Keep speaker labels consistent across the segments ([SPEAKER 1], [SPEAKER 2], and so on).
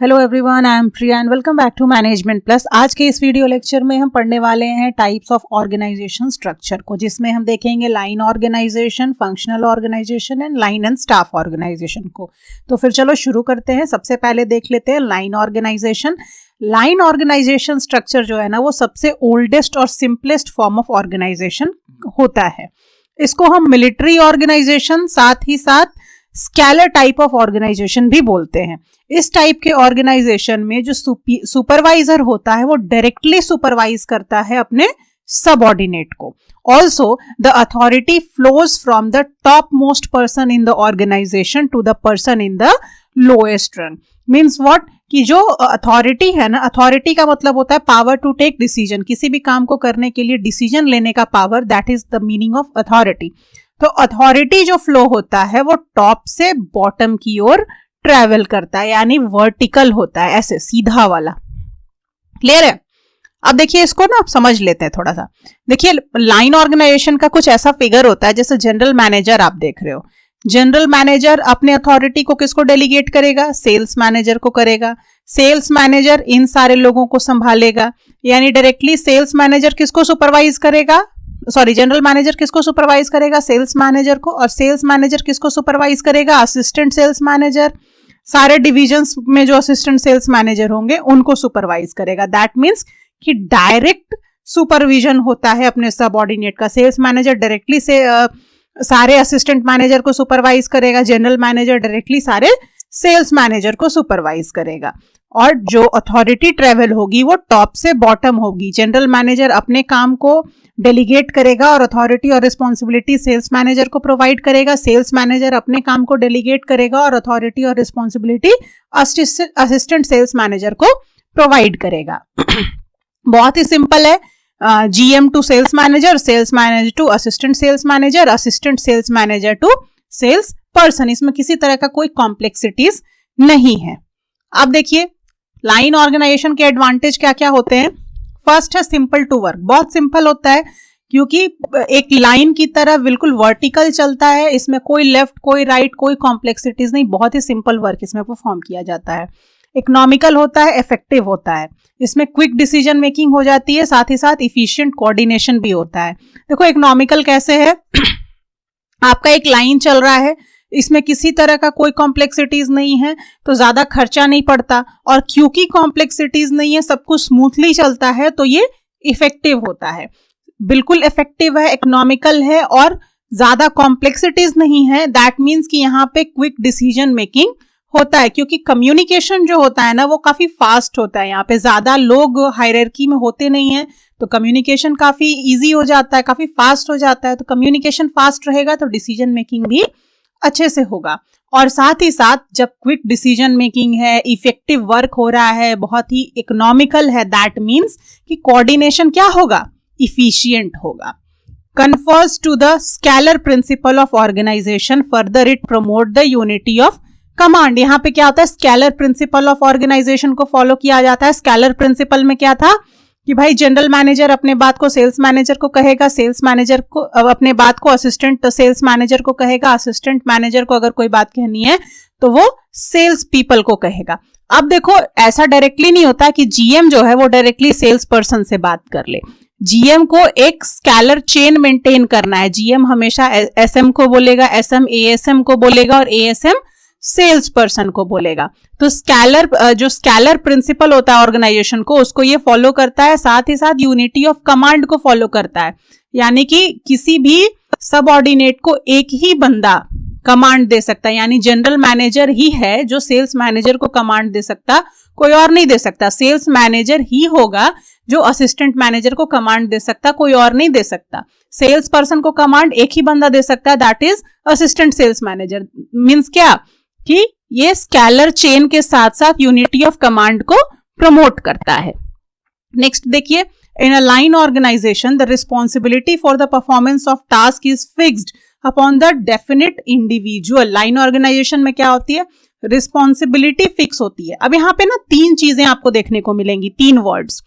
[SPEAKER 1] Hello everyone, I am Priya and welcome back to management plus. आज के इस video lecture में हम पढ़ने वाले हैं टाइप्स ऑफ ऑर्गेनाइजेशन स्ट्रक्चर को, जिसमें हम देखेंगे line organisation, functional organisation and line and staff organisation को। तो फिर चलो शुरू करते हैं। सबसे पहले देख लेते हैं line organisation. Line organisation structure जो है ना, वो सबसे ओल्डेस्ट और सिंपलेस्ट फॉर्म ऑफ ऑर्गेनाइजेशन होता है। इसको हम मिलिट्री ऑर्गेनाइजेशन, साथ ही साथ स्केलर टाइप ऑफ ऑर्गेनाइजेशन भी बोलते हैं। इस टाइप के ऑर्गेनाइजेशन में जो सुपरवाइजर होता है वो डायरेक्टली सुपरवाइज करता है अपने सबऑर्डिनेट को। Also the authority flows from the top most person in the organisation to the person in the lowest rung. Means what, कि जो अथॉरिटी है ना, अथॉरिटी का मतलब होता है पावर टू टेक डिसीजन। किसी भी काम को करने के लिए डिसीजन लेने का power, that is the meaning of authority. तो अथॉरिटी जो फ्लो होता है वो टॉप से बॉटम की ओर ट्रेवल करता है, यानी वर्टिकल होता है, ऐसे सीधा वाला। क्लियर है? अब देखिए इसको ना, आप समझ लेते हैं थोड़ा सा। देखिए लाइन ऑर्गेनाइजेशन का कुछ ऐसा फिगर होता है, जैसे जनरल मैनेजर आप देख रहे हो। जनरल मैनेजर अपने अथॉरिटी को किसको डेलीगेट करेगा? सेल्स मैनेजर को करेगा। सेल्स मैनेजर इन सारे लोगों को संभालेगा, यानी डायरेक्टली सेल्स मैनेजर किसको सुपरवाइज करेगा? सॉरी, जनरल मैनेजर किसको सुपरवाइज करेगा? सेल्स मैनेजर को। और सेल्स मैनेजर किसको सुपरवाइज करेगा? Assistant sales manager. सारे डिविजन्स में जो असिस्टेंट सेल्स मैनेजर होंगे उनको सुपरवाइज करेगा। दैट मीन्स कि डायरेक्ट सुपरविजन होता है अपने सबऑर्डिनेट का। सेल्स मैनेजर डायरेक्टली से सारे असिस्टेंट मैनेजर को सुपरवाइज करेगा। जनरल मैनेजर डायरेक्टली सारे सेल्स मैनेजर को सुपरवाइज करेगा। और जो अथॉरिटी ट्रेवल होगी वो टॉप से बॉटम होगी। जनरल मैनेजर अपने काम को डेलीगेट करेगा और अथॉरिटी और रिस्पॉन्सिबिलिटी सेल्स मैनेजर को प्रोवाइड करेगा। सेल्स मैनेजर अपने काम को डेलीगेट करेगा और अथॉरिटी और रिस्पॉन्सिबिलिटी असिस्टेंट सेल्स मैनेजर को प्रोवाइड करेगा। बहुत ही सिंपल है। GM to sales manager to assistant sales manager, assistant sales manager to sales person. इसमें किसी तरह का कोई कॉम्प्लेक्सिटीज नहीं है। अब देखिए लाइन ऑर्गेनाइजेशन के एडवांटेज क्या क्या होते हैं। फर्स्ट है सिंपल टू वर्क। बहुत सिंपल होता है क्योंकि एक लाइन की तरह बिल्कुल वर्टिकल चलता है। इसमें कोई लेफ्ट, कोई राइट, कोई कॉम्प्लेक्सिटीज नहीं। बहुत ही सिंपल वर्क इसमें परफॉर्म किया जाता है। इकोनॉमिकल होता है, इफेक्टिव होता है। इसमें क्विक डिसीजन मेकिंग हो जाती है, साथ ही साथ इफिशिएंट कोऑर्डिनेशन भी होता है। देखो इकोनॉमिकल कैसे है आपका एक लाइन चल रहा है, इसमें किसी तरह का कोई कॉम्प्लेक्सिटीज नहीं है, तो ज्यादा खर्चा नहीं पड़ता। और क्योंकि कॉम्प्लेक्सिटीज नहीं है, सब कुछ स्मूथली चलता है, तो ये इफेक्टिव होता है। बिल्कुल इफेक्टिव है, इकोनॉमिकल है और ज्यादा कॉम्प्लेक्सिटीज नहीं है। दैट मीन्स कि यहाँ पे क्विक डिसीजन मेकिंग होता है, क्योंकि कम्युनिकेशन जो होता है ना वो काफी फास्ट होता है। यहाँ पे ज्यादा लोग हायरार्की में होते नहीं है, तो कम्युनिकेशन काफी इजी हो जाता है, काफी फास्ट हो जाता है। तो कम्युनिकेशन फास्ट रहेगा तो डिसीजन मेकिंग भी अच्छे से होगा। और साथ ही साथ जब क्विक डिसीजन मेकिंग है, इफेक्टिव वर्क हो रहा है, बहुत ही इकोनॉमिकल है, दैट मीन्स कि कोऑर्डिनेशन क्या होगा? इफिशिएंट होगा। Conforms to the scalar principle of organization, further it promote the unity of command. यहाँ पे क्या होता है? स्केलर प्रिंसिपल ऑफ ऑर्गेनाइजेशन को फॉलो किया जाता है। स्केलर प्रिंसिपल में क्या था कि भाई जनरल मैनेजर अपने बात को सेल्स मैनेजर को कहेगा, सेल्स मैनेजर को अपने बात को असिस्टेंट सेल्स मैनेजर को कहेगा, असिस्टेंट मैनेजर को अगर कोई बात कहनी है तो वो सेल्स पीपल को कहेगा। अब देखो ऐसा डायरेक्टली नहीं होता कि जीएम जो है वो डायरेक्टली सेल्स पर्सन से बात कर ले। जीएम को एक स्केलर चेन मेंटेन करना है। जीएम हमेशा एसएम को बोलेगा, एसएम एएसएम को बोलेगा और एएसएम सेल्स पर्सन को बोलेगा। तो जो स्केलर प्रिंसिपल होता है ऑर्गेनाइजेशन को, उसको ये फॉलो करता है। साथ ही साथ यूनिटी ऑफ कमांड को फॉलो करता है, यानी कि किसी भी सबऑर्डिनेट को एक ही बंदा कमांड दे सकता है, यानी जनरल मैनेजर ही है जो सेल्स मैनेजर को कमांड दे सकता, कोई और नहीं दे सकता। सेल्स मैनेजर ही होगा जो असिस्टेंट मैनेजर को कमांड दे सकता, कोई और नहीं दे सकता। सेल्स पर्सन को कमांड एक ही बंदा दे सकता है, that is assistant sales manager. Means क्या कि ये स्केलर चेन के साथ साथ यूनिटी ऑफ कमांड को प्रमोट करता है। नेक्स्ट देखिए, in a line organization the responsibility for the performance of task is fixed upon the definite individual. Line organization में क्या होती है? रिस्पॉन्सिबिलिटी फिक्स होती है। अब यहाँ पे ना तीन चीजें आपको देखने को मिलेंगी, तीन words,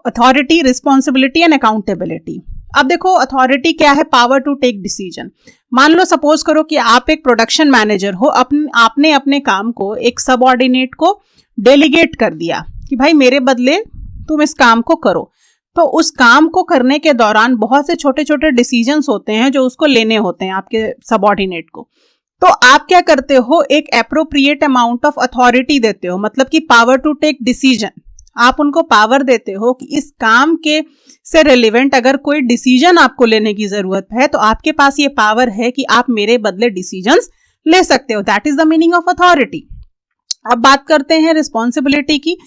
[SPEAKER 1] authority, responsibility and accountability. अब देखो अथॉरिटी क्या है? Power to take decision. मान लो सपोज करो कि आप एक प्रोडक्शन मैनेजर हो, आपने अपने काम को एक सबऑर्डिनेट को डेलीगेट कर दिया कि भाई मेरे बदले तुम इस काम को करो, तो उस काम को करने के दौरान बहुत से छोटे छोटे डिसीजंस होते हैं जो उसको लेने होते हैं आपके सबऑर्डिनेट को। तो आप क्या करते हो, एक एप्रोप्रिएट अमाउंट ऑफ अथॉरिटी देते हो, मतलब कि पावर टू टेक डिसीजन। आप उनको पावर देते हो कि इस काम के से रिलेवेंट अगर कोई डिसीजन आपको लेने की जरूरत है तो आपके पास ये पावर है कि आप मेरे बदले डिसीजंस ले सकते हो। That is the meaning of authority. अब बात करते हैं रिस्पॉन्सिबिलिटी की।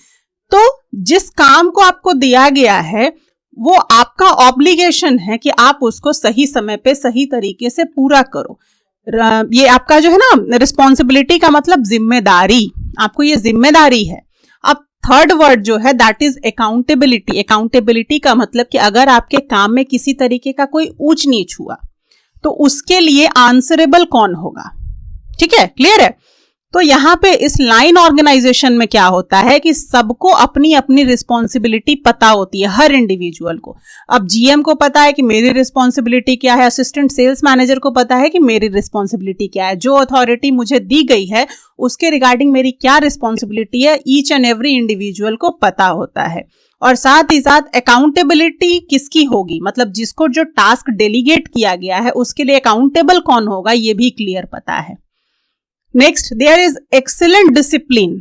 [SPEAKER 1] तो जिस काम को आपको दिया गया है वो आपका ऑब्लिगेशन है कि आप उसको सही समय पे सही तरीके से पूरा करो। ये आपका जो है ना, रिस्पॉन्सिबिलिटी का मतलब जिम्मेदारी, आपको ये जिम्मेदारी है। अब थर्ड वर्ड जो है दैट इज अकाउंटेबिलिटी। अकाउंटेबिलिटी का मतलब कि अगर आपके काम में किसी तरीके का कोई ऊंच नीच हुआ तो उसके लिए आंसरेबल कौन होगा। ठीक है, क्लियर है। तो यहां पे इस लाइन ऑर्गेनाइजेशन में क्या होता है कि सबको अपनी अपनी रिस्पॉन्सिबिलिटी पता होती है, हर इंडिविजुअल को। अब जीएम को पता है कि मेरी रिस्पॉन्सिबिलिटी क्या है, असिस्टेंट सेल्स मैनेजर को पता है कि मेरी रिस्पॉन्सिबिलिटी क्या है, जो अथॉरिटी मुझे दी गई है उसके रिगार्डिंग मेरी क्या रिस्पॉन्सिबिलिटी है, ईच एंड एवरी इंडिविजुअल को पता होता है। और साथ ही साथ अकाउंटेबिलिटी किसकी होगी, मतलब जिसको जो टास्क डेलीगेट किया गया है उसके लिए अकाउंटेबल कौन होगा ये भी क्लियर पता है। Next, there is excellent discipline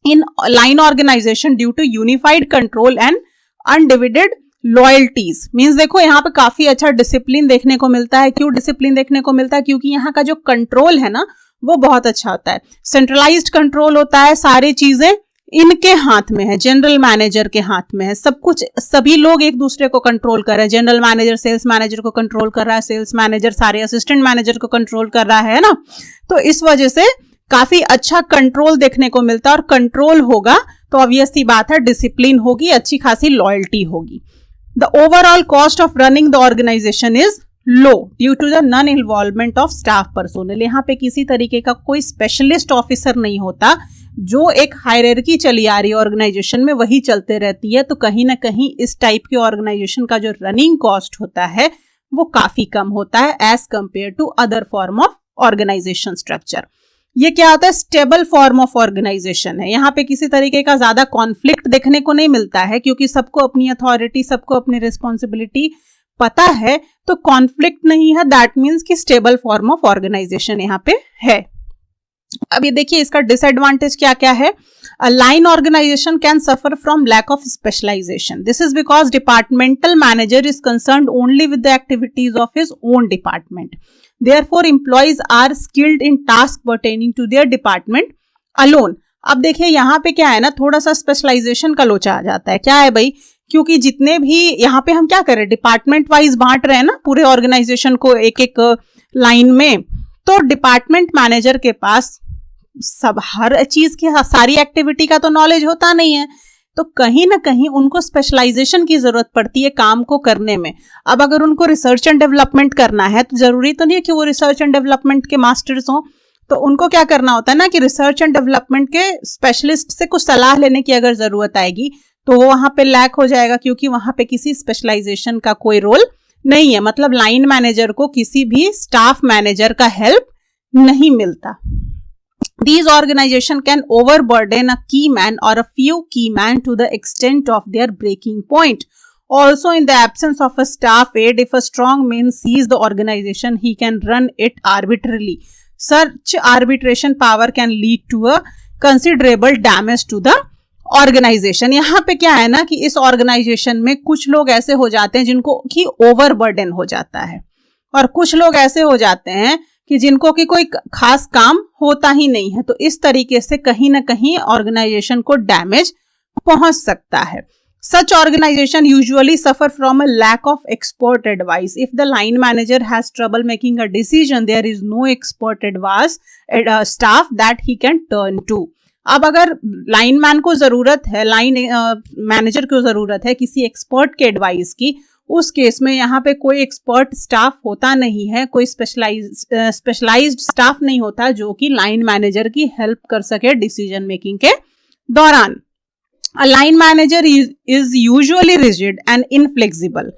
[SPEAKER 1] in line organization due to unified control and undivided loyalties. Means देखो यहाँ पे काफी अच्छा डिसिप्लिन देखने को मिलता है। क्यों डिसिप्लिन देखने को मिलता है? क्योंकि यहाँ का जो कंट्रोल है ना वो बहुत अच्छा होता है, सेंट्रलाइज्ड कंट्रोल होता है, सारी चीजें इनके हाथ में है, जनरल मैनेजर के हाथ में है सब कुछ। सभी लोग एक दूसरे को कंट्रोल कर रहे हैं, जनरल मैनेजर सेल्स मैनेजर को कंट्रोल कर रहा है, सेल्स मैनेजर सारे असिस्टेंट मैनेजर को कंट्रोल कर रहा है ना। तो इस वजह से काफी अच्छा कंट्रोल देखने को मिलता है, और कंट्रोल होगा तो ऑब्वियस सी बात है डिसिप्लिन होगी, अच्छी खासी लॉयल्टी होगी। The overall cost of running the organization is low due to the non involvement of staff personnel. यहाँ पे किसी तरीके का कोई स्पेशलिस्ट ऑफिसर नहीं होता, जो एक हायरार्की चली आ रही है ऑर्गेनाइजेशन में वही चलते रहती है। तो कहीं ना कहीं इस टाइप के ऑर्गेनाइजेशन का जो रनिंग कॉस्ट होता है वो काफी कम होता है as compare to other form of organization structure. ये क्या होता है? स्टेबल फॉर्म ऑफ ऑर्गेनाइजेशन है। यहाँ पे किसी तरीके का ज्यादा कॉन्फ्लिक्ट देखने को नहीं मिलता है, क्योंकि सबको अपनी अथॉरिटी, सबको अपनी रिस्पॉन्सिबिलिटी पता है, तो कॉन्फ्लिक्ट नहीं है। दैट मीन्स कि स्टेबल फॉर्म ऑफ ऑर्गेनाइजेशन यहाँ पे है। अब ये देखिए इसका डिसएडवांटेज क्या क्या है। A line organization can suffer from lack of specialization. This is because departmental manager is concerned only with the activities of his own department. Therefore, employees are skilled in tasks pertaining to their department alone. अब देखिए यहाँ पे क्या है ना, थोड़ा सा specialisation का लोचा आ जाता है। क्या है भाई, क्योंकि जितने भी यहाँ पे हम क्या कर रहे हैं, डिपार्टमेंट वाइज बांट रहे हैं ना पूरे ऑर्गेनाइजेशन को एक एक लाइन में। तो डिपार्टमेंट मैनेजर के पास सब हर चीज की सारी एक्टिविटी का तो नॉलेज होता नहीं है, तो कहीं ना कहीं उनको स्पेशलाइजेशन की जरूरत पड़ती है काम को करने में। अब अगर उनको रिसर्च एंड डेवलपमेंट करना है तो जरूरी तो नहीं है कि वो रिसर्च एंड डेवलपमेंट के मास्टर्स हों, तो उनको क्या करना होता है ना कि रिसर्च एंड डेवलपमेंट के स्पेशलिस्ट से कुछ सलाह लेने की अगर जरूरत आएगी तो वो वहां पे लैक हो जाएगा, क्योंकि वहां पे किसी स्पेशलाइजेशन का कोई रोल नहीं है। मतलब लाइन मैनेजर को किसी भी स्टाफ मैनेजर का हेल्प नहीं मिलता। These organizations can overburden a key man or a few key men to the extent of their breaking point. Also, in the absence of a staff aide, if a strong man sees the organization, he can run it arbitrarily. Such arbitration power can lead to a considerable damage to the organization. यहाँ पे क्या है ना कि इस organisation में कुछ लोग ऐसे हो जाते हैं जिनको कि ओवरबर्डन हो जाता है, और कुछ लोग ऐसे हो जाते हैं कि जिनको कि कोई खास काम होता ही नहीं है। तो इस तरीके से कहीं ना कहीं ऑर्गेनाइजेशन को डैमेज पहुंच सकता है। Such organization usually suffer from a lack of expert advice. If the line manager has trouble making a decision, there is no expert advice staff that he can turn to. अब अगर line man को जरूरत है, line manager को जरूरत है किसी expert के एडवाइस की, उस केस में यहाँ पे कोई एक्सपर्ट स्टाफ होता नहीं है, कोई स्पेशलाइज्ड स्टाफ नहीं होता जो कि लाइन मैनेजर की हेल्प कर सके डिसीजन मेकिंग के दौरान। A line manager is usually rigid and inflexible.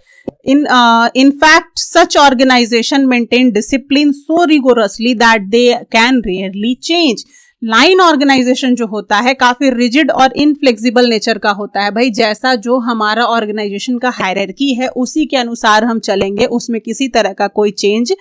[SPEAKER 1] In fact, such organization maintain discipline so rigorously that they can rarely change. Line organization जो होता है काफी रिजिड और इनफ्लेक्सिबल नेचर का होता है। भाई जैसा जो हमारा ऑर्गेनाइजेशन का हायरार्की है उसी के अनुसार हम चलेंगे, उसमें किसी तरह का कोई चेंज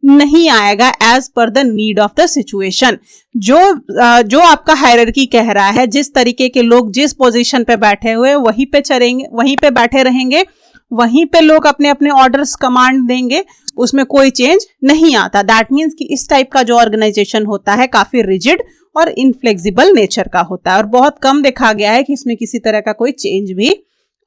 [SPEAKER 1] नहीं आएगा as per the need of the situation. जो आपका हायरार्की कह रहा है, जिस तरीके के लोग जिस पोजीशन पे बैठे हुए वहीं पे चलेंगे, वहीं पे बैठे रहेंगे, वहीं पे लोग अपने अपने ऑर्डर्स कमांड देंगे, उसमें कोई चेंज नहीं आता। दैट मीन्स कि इस टाइप का जो ऑर्गेनाइजेशन होता है काफी रिजिड और इनफ्लेक्सिबल नेचर का होता है और बहुत कम देखा गया है कि इसमें किसी तरह का कोई चेंज भी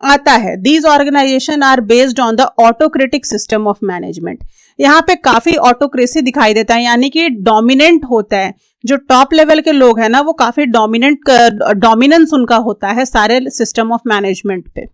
[SPEAKER 1] आता है। These organization are based on the autocratic system of management. यहाँ पे काफी ऑटोक्रेसी दिखाई देता है, यानी कि डोमिनेंट होता है। जो टॉप लेवल के लोग हैं ना वो काफी डोमिनेंस उनका होता है सारे सिस्टम ऑफ मैनेजमेंट पे।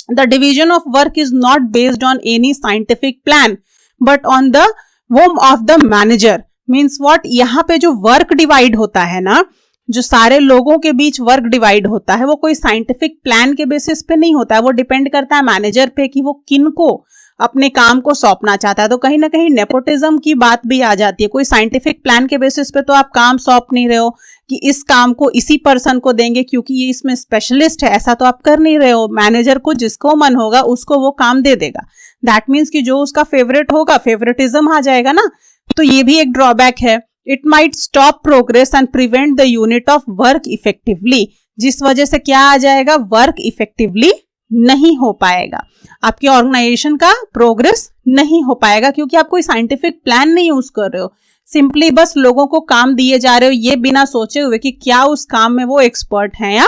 [SPEAKER 1] The division of work is not based on any scientific plan but on the whim of the manager. Means what, यहाँ पे जो वर्क डिवाइड होता है ना, जो सारे लोगों के बीच वर्क डिवाइड होता है वो कोई साइंटिफिक प्लान के बेसिस पे नहीं होता है, वो डिपेंड करता है मैनेजर पे कि वो किन को अपने काम को सौंपना चाहता है। तो कहीं ना कहीं नेपोटिज्म की बात भी आ जाती है। कोई साइंटिफिक प्लान के बेसिस पे तो आप काम सौंप नहीं रहे हो कि इस काम को इसी पर्सन को देंगे क्योंकि ये इसमें स्पेशलिस्ट है, ऐसा तो आप कर नहीं रहे हो। मैनेजर को जिसको मन होगा उसको वो काम दे देगा। दैट मीन्स कि जो उसका फेवरेट होगा, फेवरेटिज्म आ जाएगा ना, तो ये भी एक ड्रॉबैक है। It might stop progress and prevent the unit of work effectively, जिस वजह से क्या आ जाएगा, वर्क इफेक्टिवली नहीं हो पाएगा, आपकी ऑर्गेनाइजेशन का प्रोग्रेस नहीं हो पाएगा क्योंकि आप कोई साइंटिफिक प्लान नहीं यूज कर रहे हो। सिंपली बस लोगों को काम दिए जा रहे हो ये बिना सोचे हुए कि क्या उस काम में वो एक्सपर्ट हैं या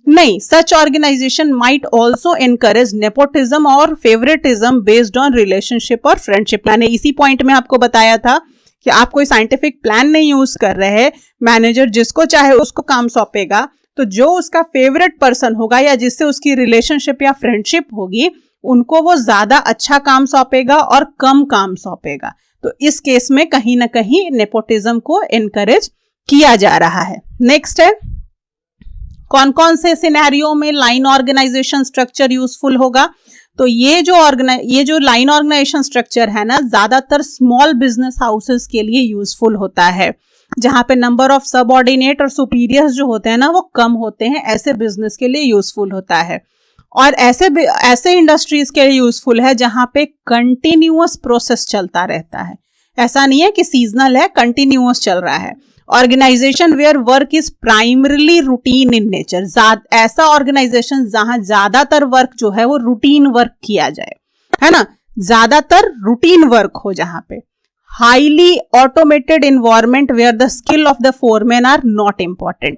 [SPEAKER 1] नहीं। Such organization might also encourage nepotism और फेवरेटिज्म बेस्ड ऑन रिलेशनशिप और फ्रेंडशिप। मैंने इसी पॉइंट में आपको बताया था कि आप कोई साइंटिफिक प्लान नहीं यूज कर रहे हैं, मैनेजर जिसको चाहे उसको काम सौंपेगा, तो जो उसका फेवरेट पर्सन होगा या जिससे उसकी रिलेशनशिप या फ्रेंडशिप होगी उनको वो ज्यादा अच्छा काम सौंपेगा और कम काम सौंपेगा। तो इस केस में कहीं ना कहीं नेपोटिज्म को एनकरेज किया जा रहा है। नेक्स्ट है, कौन कौन से सिनेरियो में लाइन ऑर्गेनाइजेशन स्ट्रक्चर यूजफुल होगा। तो ये जो लाइन ऑर्गेनाइजेशन स्ट्रक्चर है ना, ज्यादातर स्मॉल बिजनेस हाउसेस के लिए यूजफुल होता है, जहां पे नंबर ऑफ सबऑर्डिनेट और सुपीरियर्स जो होते हैं ना वो कम होते हैं, ऐसे बिजनेस के लिए यूजफुल होता है। और ऐसे इंडस्ट्रीज के लिए यूजफुल है जहां पे कंटिन्यूअस प्रोसेस चलता रहता है, ऐसा नहीं है कि सीजनल है, कंटिन्यूअस चल रहा है। Organization where work is primarily routine in nature, ऐसा ऑर्गेनाइजेशन जहां ज्यादातर वर्क जो है वो रूटीन वर्क किया जाए, है ना, ज्यादातर रूटीन वर्क हो जहां पे। Highly automated environment where the skill of the foreman are not important,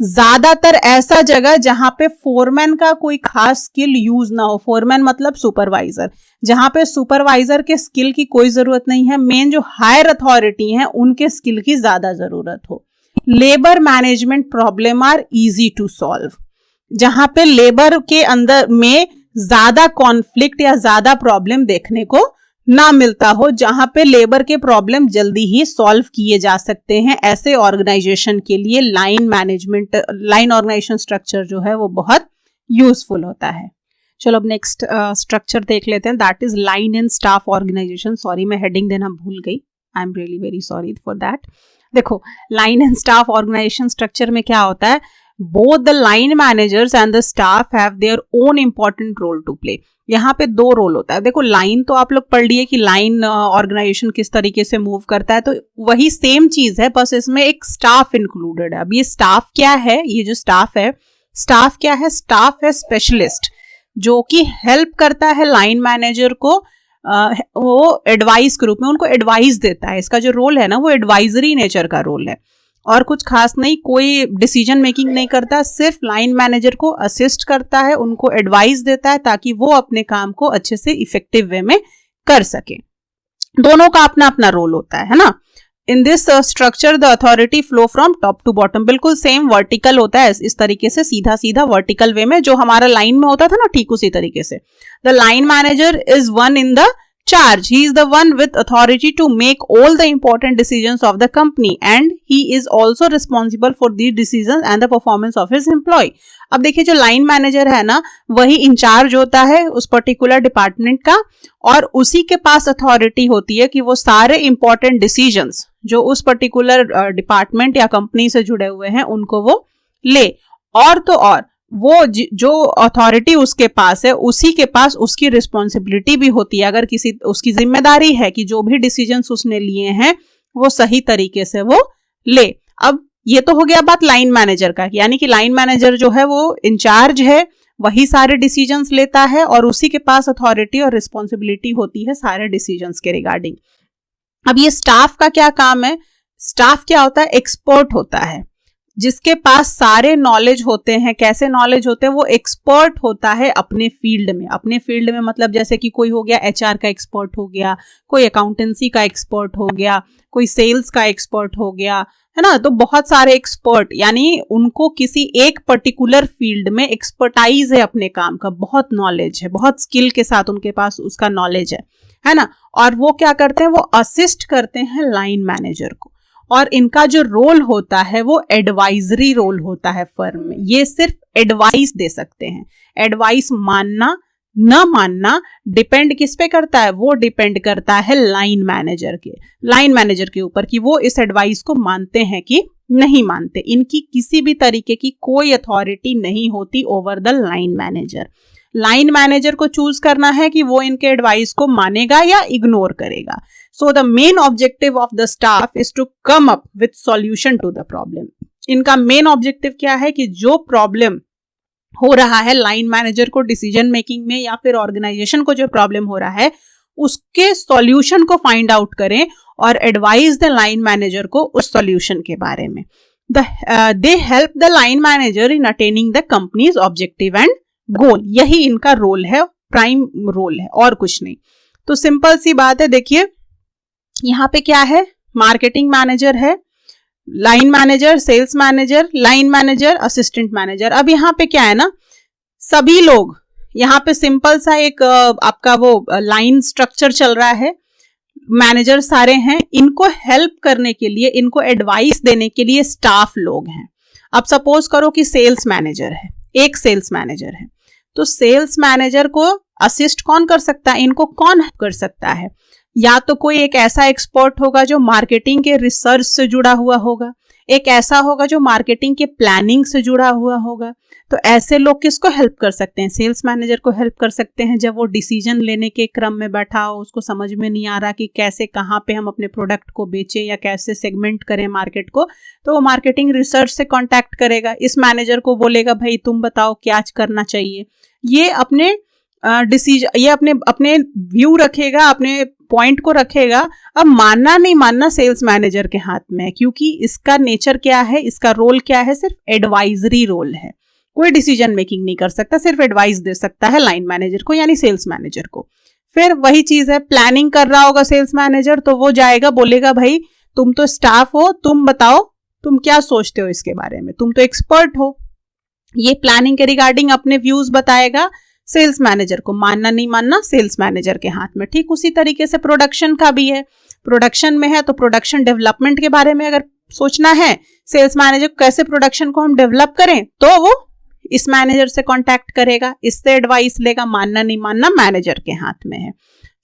[SPEAKER 1] ज्यादातर ऐसा जगह जहां पे फोरमैन का कोई खास स्किल यूज ना हो। फोरमैन मतलब सुपरवाइजर, जहां पे सुपरवाइजर के स्किल की कोई जरूरत नहीं है, मेन जो हायर अथॉरिटी हैं उनके स्किल की ज्यादा जरूरत हो। Labour management problem are easy to solve, जहां पे लेबर के अंदर में ज्यादा कॉन्फ्लिक्ट या ज्यादा प्रॉब्लम देखने को ना मिलता हो, जहां पे लेबर के प्रॉब्लम जल्दी ही सॉल्व किए जा सकते हैं, ऐसे ऑर्गेनाइजेशन के लिए लाइन ऑर्गेनाइजेशन स्ट्रक्चर जो है वो बहुत यूजफुल होता है। चलो अब नेक्स्ट स्ट्रक्चर देख लेते हैं, that is line and staff organization. Sorry मैं हेडिंग देना भूल गई, I am really very sorry for that. देखो line and staff organization structure में क्या होता है, both the line managers and the staff have their own important role to play. यहाँ पे दो रोल होता है। देखो लाइन तो आप लोग पढ़ लिए कि लाइन ऑर्गेनाइजेशन किस तरीके से मूव करता है, तो वही सेम चीज है, बस इसमें एक स्टाफ इंक्लूडेड है। अब ये स्टाफ क्या है, ये जो स्टाफ क्या है, स्टाफ है स्पेशलिस्ट, जो कि हेल्प करता है लाइन मैनेजर को, वो एडवाइस के रूप में उनको एडवाइस देता है। इसका जो रोल है ना वो एडवाइजरी नेचर का रोल है और कुछ खास नहीं, कोई डिसीजन मेकिंग नहीं करता, सिर्फ लाइन मैनेजर को असिस्ट करता है, उनको एडवाइस देता है ताकि वो अपने काम को अच्छे से इफेक्टिव वे में कर सके। दोनों का अपना अपना रोल होता है ना। In this structure the authority flow from top to bottom, बिल्कुल सेम वर्टिकल होता है, इस तरीके से सीधा सीधा वर्टिकल वे में, जो हमारा लाइन में होता था ना ठीक उसी तरीके से। The line manager is one in the charge. He is the one with authority to make all the important decisions of the company and he is also responsible for the decisions and the performance of his employee. अब देखिए जो line manager है ना, वही in charge होता है उस particular department का और उसी के पास अथॉरिटी होती है कि वो सारे इंपॉर्टेंट डिसीजंस जो उस पर्टिकुलर डिपार्टमेंट या कंपनी से जुड़े हुए हैं उनको वो ले। और तो और वो जो अथॉरिटी उसके पास है उसी के पास उसकी रिस्पॉन्सिबिलिटी भी होती है, अगर किसी उसकी जिम्मेदारी है कि जो भी डिसीजंस उसने लिए हैं वो सही तरीके से वो ले। अब ये तो हो गया बात लाइन मैनेजर का, यानी कि लाइन मैनेजर जो है वो इंचार्ज है, वही सारे डिसीजंस लेता है और उसी के पास अथॉरिटी और रिस्पॉन्सिबिलिटी होती है सारे डिसीजंस के रिगार्डिंग। अब ये स्टाफ का क्या काम है? स्टाफ क्या होता है? एक्सपर्ट होता है, जिसके पास सारे नॉलेज होते हैं। कैसे नॉलेज होते हैं? वो एक्सपर्ट होता है अपने फील्ड में। अपने फील्ड में मतलब जैसे कि कोई हो गया एचआर का एक्सपर्ट हो गया, कोई अकाउंटेंसी का एक्सपर्ट हो गया, कोई सेल्स का एक्सपर्ट हो गया, है ना। तो बहुत सारे एक्सपर्ट, यानी उनको किसी एक पर्टिकुलर फील्ड में एक्सपर्टाइज है अपने काम का, बहुत नॉलेज है, बहुत स्किल के साथ उनके पास उसका नॉलेज है ना। और वो क्या करते हैं? वो असिस्ट करते हैं लाइन मैनेजर को और इनका जो रोल होता है वो एडवाइजरी रोल होता है फर्म में। ये सिर्फ एडवाइस दे सकते हैं। एडवाइस मानना न मानना डिपेंड किस पे करता है? वो डिपेंड करता है लाइन मैनेजर के ऊपर कि वो इस एडवाइस को मानते हैं कि नहीं मानते। इनकी किसी भी तरीके की कोई अथॉरिटी नहीं होती over the line manager. Line manager को चूज करना है कि वो इनके एडवाइस को मानेगा या इग्नोर करेगा। So the main objective of the staff is to come up with solution to the problem. इनका मेन ऑब्जेक्टिव क्या है? कि जो प्रॉब्लम हो रहा है लाइन मैनेजर को डिसीजन मेकिंग में या फिर ऑर्गेनाइजेशन को जो प्रॉब्लम हो रहा है उसके सॉल्यूशन को फाइंड आउट करें और एडवाइज द लाइन मैनेजर को उस सॉल्यूशन के बारे में। They help the line manager in attaining the company's objective and goal. यही इनका रोल है, प्राइम रोल है और कुछ नहीं। तो सिंपल सी बात है, देखिए यहाँ पे क्या है? मार्केटिंग मैनेजर है, line manager, sales manager, line manager, assistant manager. अब यहाँ पे क्या है ना, सभी लोग यहाँ पे सिंपल सा एक आपका वो लाइन स्ट्रक्चर चल रहा है। मैनेजर सारे हैं, इनको हेल्प करने के लिए, इनको एडवाइस देने के लिए स्टाफ लोग हैं। अब सपोज करो कि सेल्स मैनेजर है, एक सेल्स मैनेजर है, तो सेल्स मैनेजर को असिस्ट कौन कर सकता है? इनको कौन कर सकता है? या तो कोई एक ऐसा एक्सपर्ट होगा जो मार्केटिंग के रिसर्च से जुड़ा हुआ होगा, एक ऐसा होगा जो मार्केटिंग के प्लानिंग से जुड़ा हुआ होगा। तो ऐसे लोग किसको हेल्प कर सकते हैं? सेल्स मैनेजर को हेल्प कर सकते हैं जब वो डिसीजन लेने के क्रम में बैठा हो, उसको समझ में नहीं आ रहा कि कैसे कहाँ पे हम अपने प्रोडक्ट को बेचें या कैसे सेगमेंट करें मार्केट को, तो वो मार्केटिंग रिसर्च से कांटेक्ट करेगा। इस मैनेजर को बोलेगा भाई तुम बताओ क्या करना चाहिए। ये अपने डिसीजन, ये अपने व्यू रखेगा, अपने पॉइंट को रखेगा। अब मानना नहीं मानना सेल्स मैनेजर के हाथ में है, क्योंकि इसका नेचर क्या है, इसका रोल क्या है? सिर्फ एडवाइजरी रोल है। कोई डिसीजन मेकिंग नहीं कर सकता, सिर्फ एडवाइस दे सकता है लाइन मैनेजर को यानी सेल्स मैनेजर को। फिर वही चीज है, प्लानिंग कर रहा होगा सेल्स मैनेजर, तो वो जाएगा बोलेगा भाई तुम तो स्टाफ हो, तुम बताओ तुम क्या सोचते हो इसके बारे में, तुम तो एक्सपर्ट हो। ये प्लानिंग के रिगार्डिंग अपने व्यूज बताएगा सेल्स मैनेजर को। मानना नहीं मानना सेल्स मैनेजर के हाथ में। ठीक उसी तरीके से प्रोडक्शन का भी है। प्रोडक्शन में है तो प्रोडक्शन डेवलपमेंट के बारे में अगर सोचना है सेल्स मैनेजर कैसे प्रोडक्शन को हम डेवलप करें, तो वो इस मैनेजर से कांटेक्ट करेगा, इससे एडवाइस लेगा। मानना नहीं मानना मैनेजर के हाथ में है।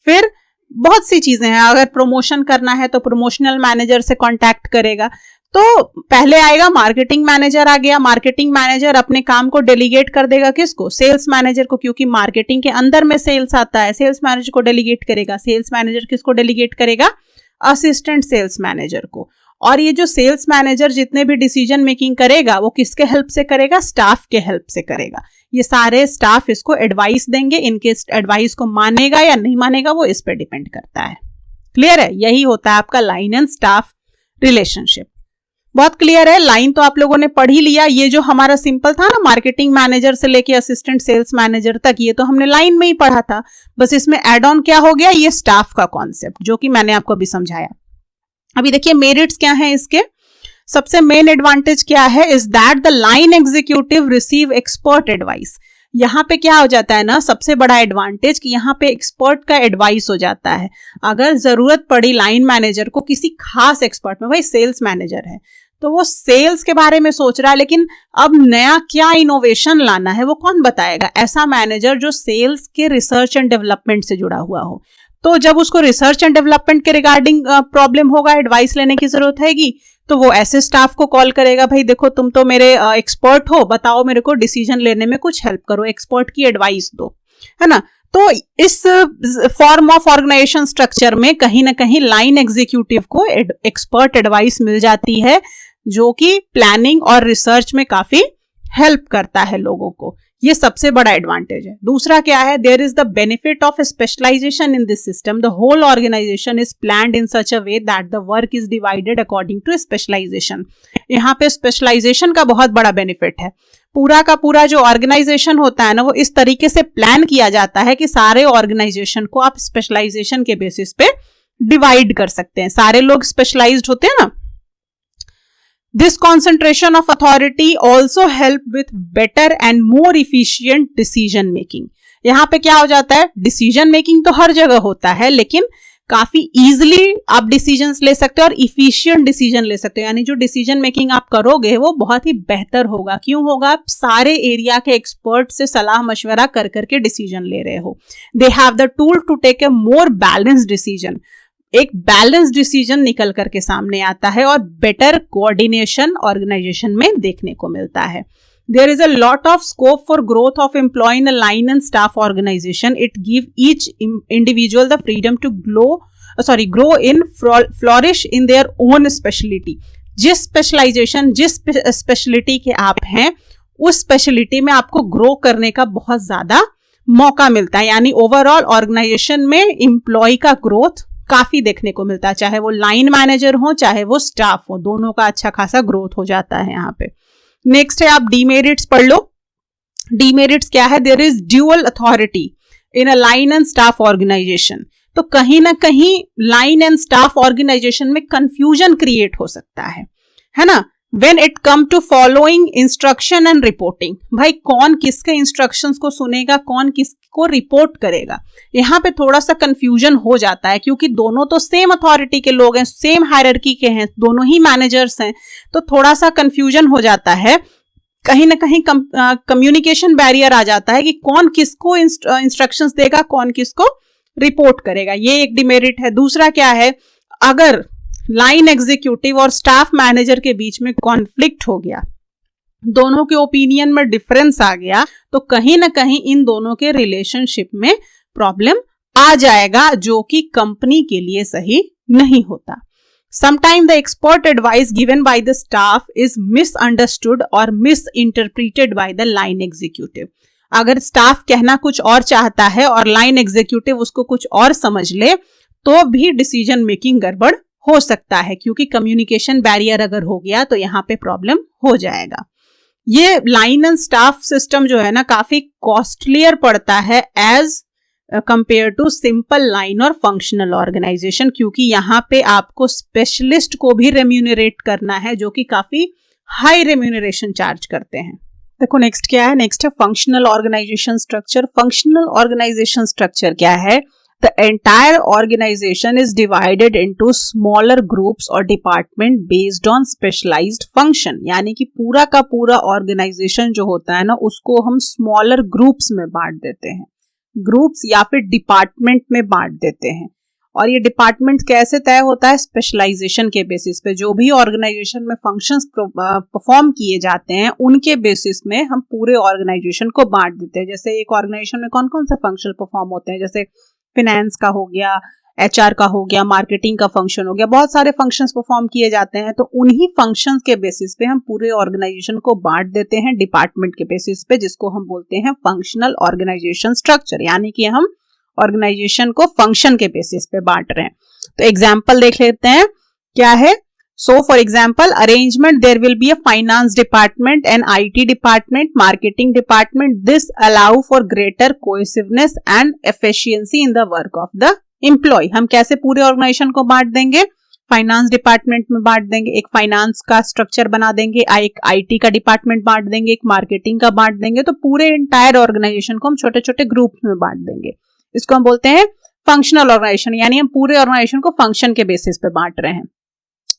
[SPEAKER 1] फिर बहुत सी चीजें हैं, अगर प्रमोशन करना है तो प्रमोशनल मैनेजर से कांटेक्ट करेगा। तो पहले आएगा मार्केटिंग मैनेजर, आ गया। मार्केटिंग मैनेजर अपने काम को डेलीगेट कर देगा किसको? सेल्स मैनेजर को, क्योंकि मार्केटिंग के अंदर में सेल्स आता है। सेल्स मैनेजर को डेलीगेट करेगा। सेल्स मैनेजर किसको डेलीगेट करेगा? असिस्टेंट सेल्स मैनेजर को। और ये जो सेल्स मैनेजर जितने भी डिसीजन मेकिंग करेगा वो किसके हेल्प से करेगा? स्टाफ के हेल्प से करेगा। ये सारे स्टाफ इसको एडवाइस देंगे, इनके एडवाइस को मानेगा या नहीं मानेगा वो इस पे डिपेंड करता है। क्लियर है? यही होता है आपका लाइन एंड स्टाफ रिलेशनशिप। बहुत क्लियर है। लाइन तो आप लोगों ने पढ़ ही लिया। ये जो हमारा सिंपल था ना, मार्केटिंग मैनेजर से लेके असिस्टेंट सेल्स मैनेजर तक, ये तो हमने लाइन में ही पढ़ा था। बस इसमें एड ऑन क्या हो गया? ये स्टाफ का कॉन्सेप्ट, जो कि मैंने आपको अभी समझाया। अभी देखिए मेरिट्स क्या हैं इसके। सबसे मेन एडवांटेज क्या है? Is that the line executive receive expert advice. यहाँ पे क्या हो जाता है ना, सबसे बड़ा एडवांटेज कि यहाँ पे एक्सपर्ट का एडवाइस हो जाता है। अगर जरूरत पड़ी लाइन मैनेजर को किसी खास एक्सपर्ट में, भाई सेल्स मैनेजर है तो वो सेल्स के बारे में सोच रहा है, लेकिन अब नया क्या इनोवेशन लाना है वो कौन बताएगा? ऐसा मैनेजर जो सेल्स के रिसर्च एंड डेवलपमेंट से जुड़ा हुआ हो। तो जब उसको रिसर्च एंड डेवलपमेंट के रिगार्डिंग प्रॉब्लम होगा, एडवाइस लेने की जरूरत हैगी, तो वो ऐसे स्टाफ को कॉल करेगा, भाई देखो तुम तो मेरे एक्सपर्ट हो, बताओ मेरे को डिसीजन लेने में कुछ हेल्प करो, एक्सपर्ट की एडवाइस दो, है ना। तो इस फॉर्म ऑफ ऑर्गेनाइजेशन स्ट्रक्चर में कहीं ना कहीं लाइन एग्जीक्यूटिव को एक्सपर्ट एडवाइस मिल जाती है, जो कि प्लानिंग और रिसर्च में काफी हेल्प करता है लोगों को। ये सबसे बड़ा एडवांटेज है। दूसरा क्या है, there is the benefit of specialization in this system. The whole organization is planned in such a way that the work is divided according to specialization. यहाँ पे स्पेशलाइजेशन का बहुत बड़ा बेनिफिट है। पूरा का पूरा जो ऑर्गेनाइजेशन होता है ना, वो इस तरीके से प्लान किया जाता है कि सारे ऑर्गेनाइजेशन को आप स्पेशलाइजेशन के बेसिस पे डिवाइड कर सकते हैं। सारे लोग स्पेशलाइज्ड होते हैं ना। This concentration of authority also help with better and more efficient decision making. यहाँ पे क्या हो जाता है, डिसीजन मेकिंग तो हर जगह होता है, लेकिन काफी इजीली आप डिसीजंस ले सकते हो और इफिशिएंट डिसीजन ले सकते हो। यानी जो डिसीजन मेकिंग आप करोगे वो बहुत ही बेहतर होगा। क्यों होगा? आप सारे एरिया के एक्सपर्ट से सलाह मशवरा कर करके डिसीजन ले रहे हो। They have the tool to take a more balanced decision. एक बैलेंस डिसीजन निकल करके सामने आता है और बेटर कोऑर्डिनेशन ऑर्गेनाइजेशन में देखने को मिलता है। There is a lot of scope for growth of employee in a line and staff organization. It give each individual the freedom to grow in flourish in their own speciality. जिस speciality के आप हैं, उस speciality में आपको grow करने का बहुत ज्यादा मौका मिलता है। यानी ओवरऑल ऑर्गेनाइजेशन में एम्प्लॉय का ग्रोथ काफी देखने को मिलता है, चाहे वो लाइन मैनेजर हो चाहे वो स्टाफ हो, दोनों का अच्छा खासा ग्रोथ हो जाता है यहाँ पे। नेक्स्ट है, आप डीमेरिट्स पढ़ लो। डीमेरिट्स क्या है? There is dual authority in a line and staff organization. तो कहीं ना कहीं लाइन एंड स्टाफ ऑर्गेनाइजेशन में कंफ्यूजन क्रिएट हो सकता है ना। When it come to following instruction and reporting, भाई कौन किसके इंस्ट्रक्शंस को सुनेगा, कौन किसको रिपोर्ट करेगा, यहाँ पे थोड़ा सा कंफ्यूजन हो जाता है, क्योंकि दोनों तो सेम अथॉरिटी के लोग हैं, सेम हायरार्की के हैं, दोनों ही मैनेजर्स हैं, तो थोड़ा सा कंफ्यूजन हो जाता है। कहीं ना कहीं कम्युनिकेशन बैरियर आ जाता है कि कौन किसको इंस्ट्रक्शंस देगा, कौन किसको रिपोर्ट करेगा। ये एक डिमेरिट है। दूसरा क्या है, अगर लाइन एग्जीक्यूटिव और स्टाफ मैनेजर के बीच में कॉन्फ्लिक्ट हो गया, दोनों के ओपिनियन में डिफरेंस आ गया, तो कहीं ना कहीं इन दोनों के रिलेशनशिप में प्रॉब्लम आ जाएगा, जो कि कंपनी के लिए सही नहीं होता। Sometimes the expert advice given by the staff is misunderstood or misinterpreted by the line executive. अगर स्टाफ कहना कुछ और चाहता है और लाइन एग्जीक्यूटिव उसको कुछ और समझ ले, तो भी डिसीजन मेकिंग गड़बड़ हो सकता है, क्योंकि कम्युनिकेशन बैरियर अगर हो गया तो यहाँ पे प्रॉब्लम हो जाएगा। ये लाइन एंड स्टाफ सिस्टम जो है ना, काफी कॉस्टलियर पड़ता है as compare to simple line और फंक्शनल ऑर्गेनाइजेशन, क्योंकि यहाँ पे आपको स्पेशलिस्ट को भी रेम्यूनरेट करना है, जो कि काफी हाई रेम्यूनरेशन चार्ज करते हैं। देखो नेक्स्ट क्या है, नेक्स्ट है functional organization structure. Functional organization structure क्या है? The entire organization is divided into smaller groups or department based on specialized function. यानी कि पूरा का पूरा ऑर्गेनाइजेशन जो होता है ना, उसको हम स्मॉलर ग्रुप्स में बांट देते हैं, ग्रुप्स या फिर डिपार्टमेंट में बांट देते हैं। और ये डिपार्टमेंट कैसे तय होता है? स्पेशलाइजेशन के बेसिस पे। जो भी ऑर्गेनाइजेशन में फंक्शंस परफॉर्म किए जाते हैं, उनके बेसिस में हम पूरे ऑर्गेनाइजेशन को बांट देते हैं। जैसे एक ऑर्गेनाइजेशन में कौन कौन से फंक्शन परफॉर्म होते हैं, जैसे फिनेंस का हो गया, एचआर का हो गया, मार्केटिंग का फंक्शन हो गया, बहुत सारे फंक्शंस परफॉर्म किए जाते हैं। तो उन्हीं फंक्शंस के बेसिस पे हम पूरे ऑर्गेनाइजेशन को बांट देते हैं डिपार्टमेंट के बेसिस पे, जिसको हम बोलते हैं फंक्शनल ऑर्गेनाइजेशन स्ट्रक्चर। यानी कि हम ऑर्गेनाइजेशन को फंक्शन के बेसिस पे बांट रहे हैं। तो एग्जाम्पल देख लेते हैं क्या है। So for example, arrangement, there will be a finance department, an IT department, marketing department. This allow for greater cohesiveness and efficiency in the work of the employee. हम कैसे पूरे ऑर्गेनाइजेशन को बांट देंगे? फाइनेंस डिपार्टमेंट में बांट देंगे, एक फाइनेंस का स्ट्रक्चर बना देंगे, एक आईटी का डिपार्टमेंट बांट देंगे, एक मार्केटिंग का बांट देंगे, तो पूरे इंटायर ऑर्गेनाइजेशन को हम छोटे छोटे ग्रुप में बांट देंगे। इसको हम बोलते हैं फंक्शनल ऑर्गेनाइजेशन, यानी हम पूरे ऑर्गेनाइजेशन को फंक्शन के बेसिस पे बांट रहे हैं।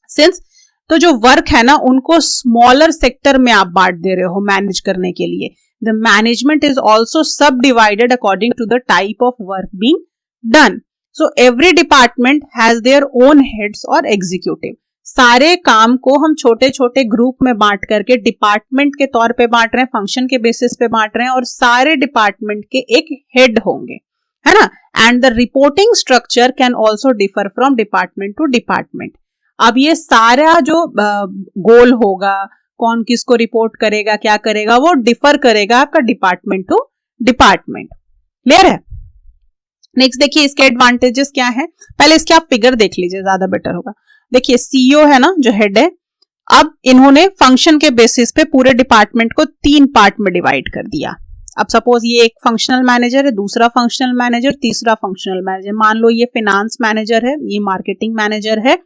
[SPEAKER 1] सिंस तो जो वर्क है ना उनको स्मॉलर सेक्टर में आप बांट दे रहे हो मैनेज करने के लिए। The management is also subdivided according to the type of work being done. So every department has their own heads और एग्जीक्यूटिव। सारे काम को हम छोटे छोटे ग्रुप में बांट करके डिपार्टमेंट के तौर पे बांट रहे हैं, फंक्शन के बेसिस पे बांट रहे हैं, और सारे डिपार्टमेंट के एक हेड होंगे, है ना। And the reporting structure can also differ from department to department. अब ये सारा जो गोल होगा, कौन किसको रिपोर्ट करेगा, क्या करेगा, वो डिफर करेगा आपका डिपार्टमेंट टू डिपार्टमेंट। क्लियर है। नेक्स्ट देखिए इसके एडवांटेजेस क्या है। पहले इसके आप फिगर देख लीजिए, ज्यादा बेटर होगा। देखिए सीईओ है ना जो हेड है, अब इन्होंने फंक्शन के बेसिस पे पूरे डिपार्टमेंट को 3 पार्ट में डिवाइड कर दिया। अब सपोज ये एक फंक्शनल मैनेजर है, दूसरा फंक्शनल मैनेजर, तीसरा फंक्शनल मैनेजर। मान लो ये फाइनेंस मैनेजर है, ये मार्केटिंग मैनेजर है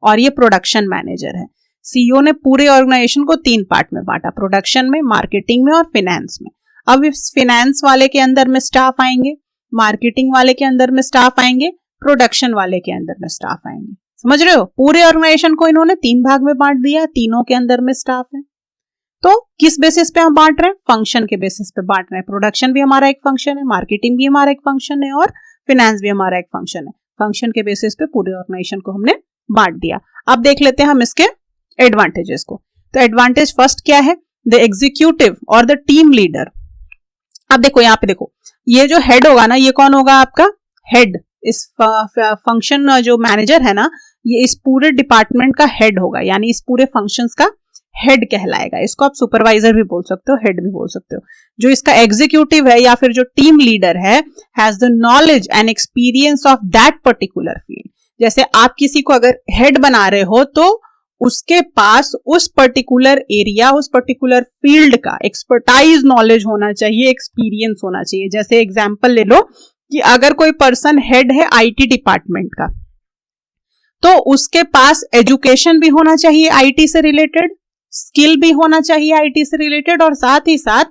[SPEAKER 1] और ये प्रोडक्शन मैनेजर है। सीईओ ने पूरे ऑर्गेनाइजेशन को 3 पार्ट में बांटा, प्रोडक्शन में, मार्केटिंग में और फाइनेंस में। अब इस फाइनेंस वाले के अंदर में स्टाफ आएंगे, मार्केटिंग वाले के अंदर में स्टाफ आएंगे, प्रोडक्शन वाले के अंदर में स्टाफ आएंगे। समझ रहे हो, पूरे ऑर्गेनाइजेशन को इन्होंने 3 भाग में बांट दिया, तीनों के अंदर में स्टाफ है। तो किस बेसिस पे हम बांट रहे हैं, फंक्शन के बेसिस पे बांट रहे हैं। प्रोडक्शन भी हमारा एक फंक्शन है, मार्केटिंग भी हमारा एक फंक्शन है और फाइनेंस भी हमारा एक फंक्शन है। फंक्शन के बेसिस पे पूरे ऑर्गेनाइजेशन को हमने बांट दिया। अब देख लेते हैं हम इसके एडवांटेजेस को। तो एडवांटेज फर्स्ट क्या है, द एग्जीक्यूटिव और द टीम लीडर। अब देखो यहाँ पे देखो, ये जो हेड होगा ना, ये कौन होगा आपका हेड। इस फंक्शन जो मैनेजर है ना, ये इस पूरे डिपार्टमेंट का हेड होगा, यानी इस पूरे फंक्शंस का हेड कहलाएगा। इसको आप सुपरवाइजर भी बोल सकते हो, हेड भी बोल सकते हो। जो इसका एग्जीक्यूटिव है या फिर जो टीम लीडर है, has the knowledge and experience of that particular field. जैसे आप किसी को अगर हेड बना रहे हो तो उसके पास उस पर्टिकुलर एरिया, उस पर्टिकुलर फील्ड का एक्सपर्टाइज नॉलेज होना चाहिए, एक्सपीरियंस होना चाहिए। जैसे एग्जांपल ले लो कि अगर कोई पर्सन हेड है आईटी डिपार्टमेंट का, तो उसके पास एजुकेशन भी होना चाहिए आईटी से रिलेटेड, स्किल भी होना चाहिए आईटी से रिलेटेड, और साथ ही साथ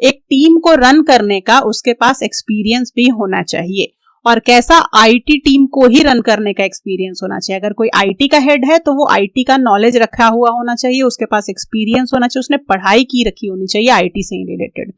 [SPEAKER 1] एक टीम को रन करने का उसके पास एक्सपीरियंस भी होना चाहिए। और कैसा, आईटी टीम को ही रन करने का एक्सपीरियंस होना चाहिए। अगर कोई आईटी का हेड है तो वो आईटी का नॉलेज रखा हुआ होना चाहिए, उसके पास एक्सपीरियंस होना चाहिए, उसने पढ़ाई की रखी होनी चाहिए आईटी से related.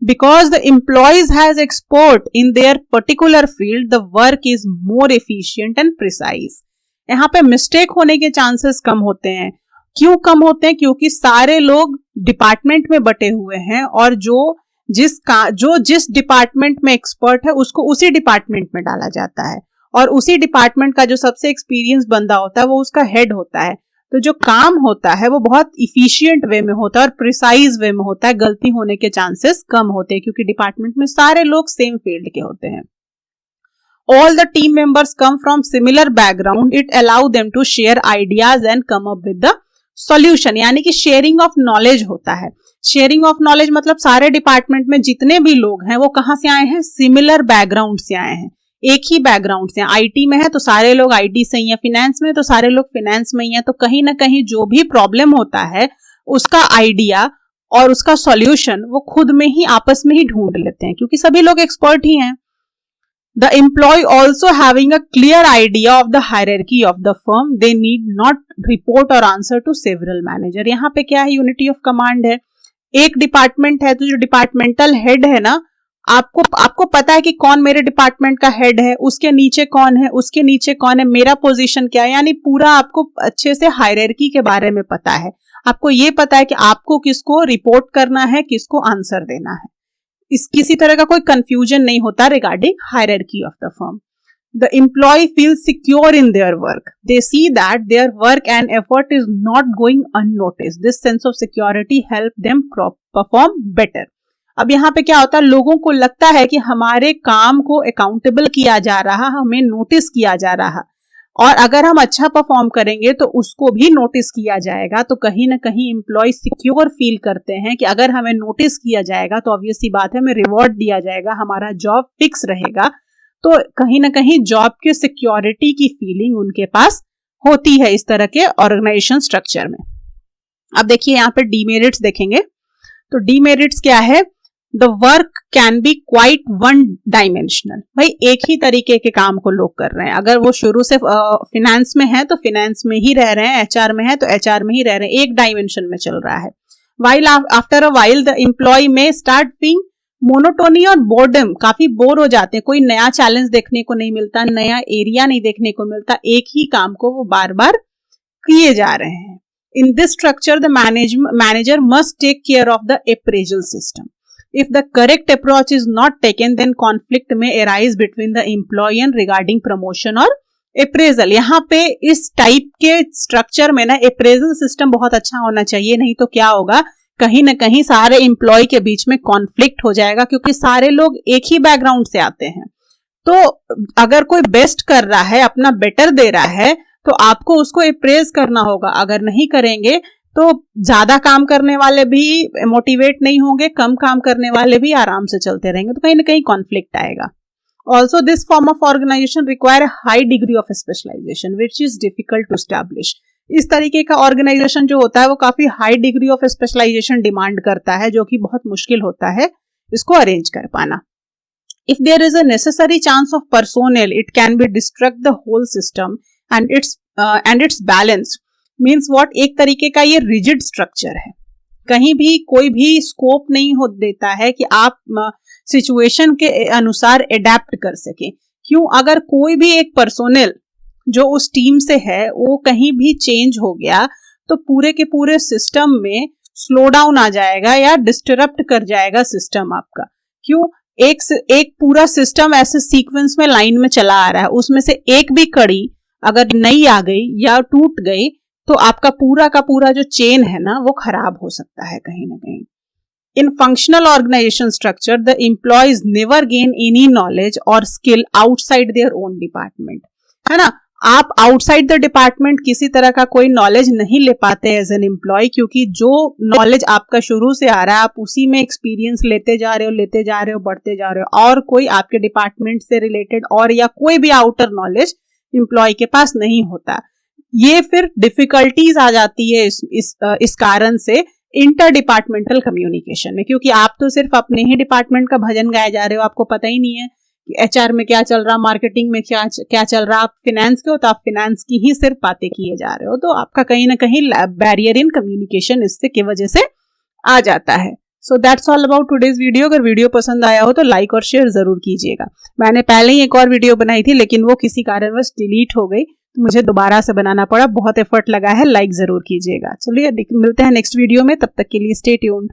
[SPEAKER 1] Because the employees has expert in their particular field, the work is more efficient and precise. यहाँ पे मिस्टेक होने के चांसेस कम होते हैं। क्यों कम होते हैं, क्योंकि सारे लोग डिपार्टमेंट में बटे हुए हैं और जो जिस डिपार्टमेंट में एक्सपर्ट है उसको उसी डिपार्टमेंट में डाला जाता है, और उसी डिपार्टमेंट का जो सबसे एक्सपीरियंस बंदा होता है वो उसका हेड होता है। तो जो काम होता है वो बहुत इफिशिएंट वे में होता है और प्रिसाइज वे में होता है, गलती होने के चांसेस कम होते हैं क्योंकि डिपार्टमेंट में सारे लोग सेम फील्ड के होते हैं। All the team members come from similar background. It allow them to share ideas and come up with the solution. यानी कि शेयरिंग ऑफ नॉलेज होता है। शेयरिंग ऑफ नॉलेज मतलब सारे डिपार्टमेंट में जितने भी लोग हैं वो कहाँ से आए हैं, सिमिलर बैकग्राउंड से आए हैं, एक ही बैकग्राउंड से। आईटी में है तो सारे लोग आईटी से ही हैं, फाइनेंस में तो सारे लोग फाइनेंस में ही हैं। तो कहीं ना कहीं जो भी प्रॉब्लम होता है उसका आइडिया और उसका सॉल्यूशन वो खुद में ही आपस में ही ढूंढ लेते हैं क्योंकि सभी लोग एक्सपर्ट ही हैं। The employee also having a clear idea of the hierarchy of the firm, they need not report or answer to several manager. यहाँ पे क्या है, यूनिटी ऑफ कमांड है। एक डिपार्टमेंट है तो जो डिपार्टमेंटल हेड है ना, आपको पता है कि कौन मेरे डिपार्टमेंट का हेड है, उसके नीचे कौन है, उसके नीचे कौन है, मेरा पोजीशन क्या है, यानी पूरा आपको अच्छे से हायरार्की के बारे में पता है। आपको ये पता है कि आपको किसको रिपोर्ट करना है, किसको आंसर देना है। किसी तरह का कोई कंफ्यूजन नहीं होता regarding hierarchy of the firm. The employee feel secure in their work, they see that their work and effort is not going unnoticed. This sense of security help them perform better. अब यहाँ पे क्या होता है, लोगों को लगता है कि हमारे काम को अकाउंटेबल किया जा रहा, हमें नोटिस किया जा रहा, और अगर हम अच्छा परफॉर्म करेंगे तो उसको भी नोटिस किया जाएगा। तो कहीं ना कहीं एम्प्लॉय सिक्योर फील करते हैं कि अगर हमें नोटिस किया जाएगा तो ऑब्वियस सी बात है हमें रिवॉर्ड दिया जाएगा, हमारा जॉब फिक्स रहेगा। तो कहीं ना कहीं जॉब के सिक्योरिटी की फीलिंग उनके पास होती है इस तरह के ऑर्गेनाइजेशन स्ट्रक्चर में। अब देखिए यहाँ पे डीमेरिट्स देखेंगे, तो डीमेरिट्स क्या है? The work can be quiet one dimensional. भाई एक ही तरीके के काम को लोग कर रहे हैं, अगर वो शुरू से फिनेंस में है तो फिनेंस में ही रह रहे हैं, एचआर में है तो एचआर में ही रह रहे हैं, एक डायमेंशन में चल रहा है। While after a while the employee may start being monotony और बोर्डम, काफी बोर हो जाते हैं, कोई नया चैलेंज देखने को नहीं मिलता, नया एरिया नहीं देखने को मिलता, एक ही काम को वो बार बार किए जा रहे हैं। In this structure the manager must take care of the appraisal system. If the correct approach is not taken, then conflict may arise between the employee and regarding promotion or appraisal। यहाँ पे इस type के structure में ना appraisal system बहुत अच्छा होना चाहिए, नहीं तो क्या होगा, कहीं ना कहीं सारे एम्प्लॉय के बीच में कॉन्फ्लिक्ट हो जाएगा, क्योंकि सारे लोग एक ही बैकग्राउंड से आते हैं। तो अगर कोई बेस्ट कर रहा है, अपना बेटर दे रहा है, तो आपको उसको अप्रेज करना होगा। अगर नहीं करेंगे तो ज्यादा काम करने वाले भी मोटिवेट नहीं होंगे, कम काम करने वाले भी आराम से चलते रहेंगे, तो कहीं ना कहीं कॉन्फ्लिक्ट आएगा। Also this form of organization require a high degree of specialization which is difficult to establish. इस तरीके का ऑर्गेनाइजेशन जो होता है वो काफी high degree of specialization demand करता है, जो कि बहुत मुश्किल होता है इसको अरेंज कर पाना। If there is a necessary chance of personnel, it can be destruct the whole system and its balance. Means what, एक तरीके का ये रिजिड स्ट्रक्चर है, कहीं भी कोई भी स्कोप नहीं हो देता है कि आप सिचुएशन के अनुसार एडेप्ट कर सके। क्यों? अगर कोई भी एक पर्सोनेल जो उस टीम से है वो कहीं भी चेंज हो गया तो पूरे के पूरे सिस्टम में स्लो डाउन आ जाएगा या डिस्टरप्ट कर जाएगा सिस्टम आपका। क्यों? एक पूरा सिस्टम ऐसे सीक्वेंस में लाइन में चला आ रहा है, उसमें से एक भी कड़ी अगर नई आ गई या टूट गई तो आपका पूरा का पूरा जो चेन है ना वो खराब हो सकता है कहीं ना कहीं। In functional organization structure the employees never gain any knowledge और skill outside their own department, है ना। आप आउटसाइड द डिपार्टमेंट किसी तरह का कोई नॉलेज नहीं ले पाते एज एन एम्प्लॉय, क्योंकि जो नॉलेज आपका शुरू से आ रहा है आप उसी में एक्सपीरियंस लेते जा रहे हो, बढ़ते जा रहे हो, और कोई आपके डिपार्टमेंट से रिलेटेड और या कोई भी आउटर नॉलेज एम्प्लॉय के पास नहीं होता। ये फिर डिफिकल्टीज आ जाती है इस कारण से इंटर डिपार्टमेंटल कम्युनिकेशन में, क्योंकि आप तो सिर्फ अपने ही डिपार्टमेंट का भजन गाए जा रहे हो, आपको पता ही नहीं है कि एचआर में क्या चल रहा, मार्केटिंग में क्या चल रहा। आप फिनेंस के हो तो आप फिनेंस की ही सिर्फ बातें किए जा रहे हो, तो आपका कहीं ना कहीं बैरियर इन कम्युनिकेशन इससे की वजह से आ जाता है। So that's all about today's video. अगर वीडियो पसंद आया हो तो लाइक और शेयर जरूर कीजिएगा। मैंने पहले ही एक और वीडियो बनाई थी लेकिन वो किसी कारणवश डिलीट हो गई, मुझे दोबारा से बनाना पड़ा, बहुत एफर्ट लगा है, लाइक जरूर कीजिएगा। चलिए मिलते हैं नेक्स्ट वीडियो में, तब तक के लिए स्टे ट्यून्ड।